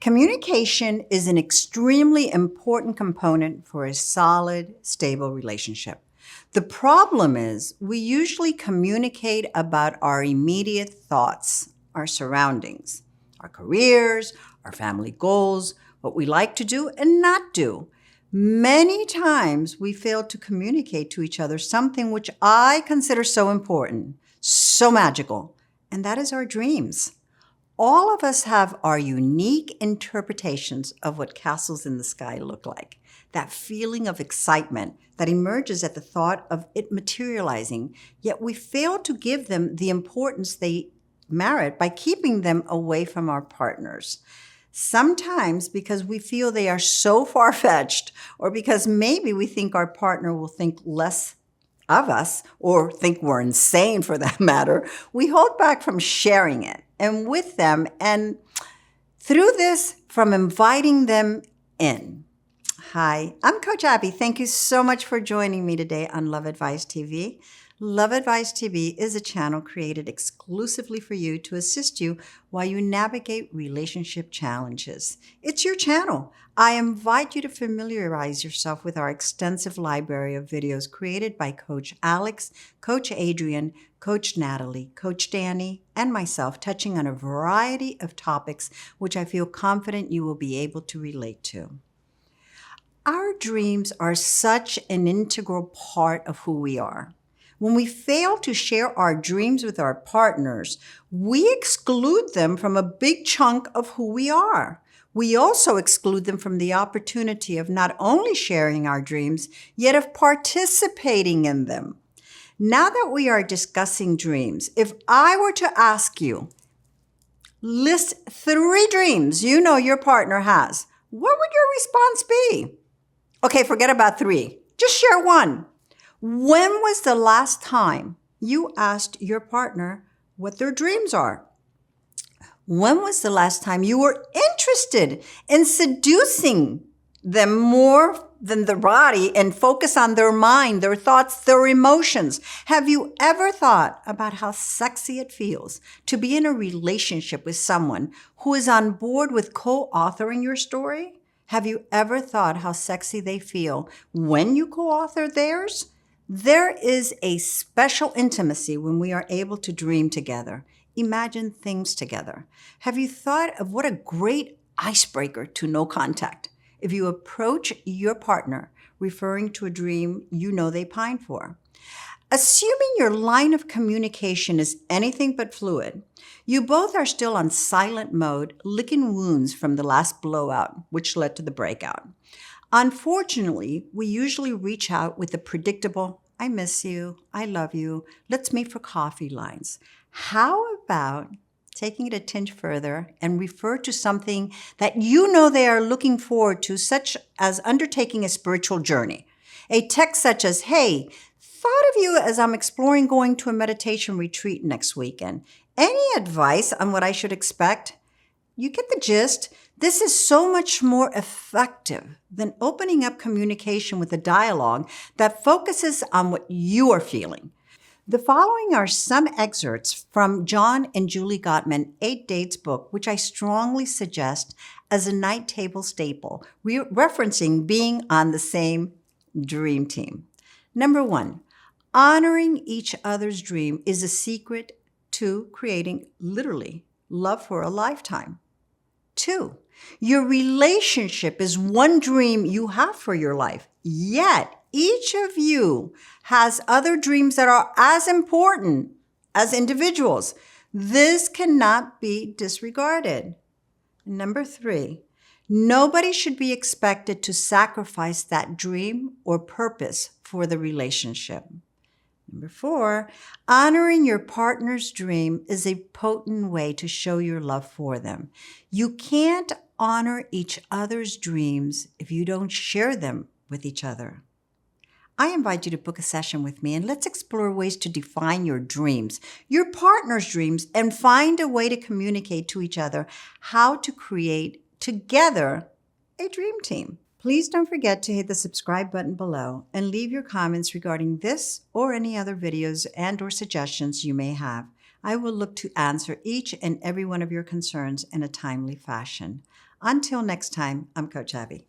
Communication is an extremely important component for a solid, stable relationship. The problem is we usually communicate about our immediate thoughts, our surroundings, our careers, our family goals, what we like to do and not do. Many times we fail to communicate to each other something which I consider so important, so magical, and that is our dreams. All of us have our unique interpretations of what castles in the sky look like. That feeling of excitement that emerges at the thought of it materializing, yet we fail to give them the importance they merit by keeping them away from our partners. Sometimes because we feel they are so far-fetched, or because maybe we think our partner will think less of us, or think we're insane for that matter, we hold back from sharing it and with them, and through this, from inviting them in. Hi, I'm Coach Abby. Thank you so much for joining me today on Love Advice TV. Love Advice TV is a channel created exclusively for you to assist you while you navigate relationship challenges. It's your channel. I invite you to familiarize yourself with our extensive library of videos created by Coach Alex, Coach Adrian, Coach Natalie, Coach Danny, and myself, touching on a variety of topics which I feel confident you will be able to relate to. Our dreams are such an integral part of who we are. When we fail to share our dreams with our partners, we exclude them from a big chunk of who we are. We also exclude them from the opportunity of not only sharing our dreams, yet of participating in them. Now that we are discussing dreams, if I were to ask you, list 3 dreams you know your partner has, what would your response be? Okay, forget about 3. Just share 1. When was the last time you asked your partner what their dreams are? When was the last time you were interested in seducing them more than the body and focus on their mind, their thoughts, their emotions? Have you ever thought about how sexy it feels to be in a relationship with someone who is on board with co-authoring your story? Have you ever thought how sexy they feel when you co-author theirs? There is a special intimacy when we are able to dream together, imagine things together. Have you thought of what a great icebreaker to no contact if you approach your partner referring to a dream you know they pine for? Assuming your line of communication is anything but fluid, you both are still on silent mode, licking wounds from the last blowout, which led to the breakout. Unfortunately, we usually reach out with the predictable, I miss you, I love you, let's meet for coffee lines. How about taking it a tinge further and refer to something that you know they are looking forward to, such as undertaking a spiritual journey? A text such as, hey, thought of you as I'm exploring going to a meditation retreat next weekend. Any advice on what I should expect? You get the gist. This is so much more effective than opening up communication with a dialogue that focuses on what you are feeling. The following are some excerpts from John and Julie Gottman 8 Dates book, which I strongly suggest as a night table staple, referencing being on the same dream team. Number 1, honoring each other's dream is a secret to creating, literally, love for a lifetime. 2, your relationship is one dream you have for your life, yet each of you has other dreams that are as important as individuals. This cannot be disregarded. Number 3, nobody should be expected to sacrifice that dream or purpose for the relationship. Number 4, honoring your partner's dream is a potent way to show your love for them. You can't honor each other's dreams if you don't share them with each other. I invite you to book a session with me and let's explore ways to define your dreams, your partner's dreams, and find a way to communicate to each other how to create together a dream team. Please don't forget to hit the subscribe button below and leave your comments regarding this or any other videos and/or suggestions you may have. I will look to answer each and every one of your concerns in a timely fashion. Until next time, I'm Coach Abby.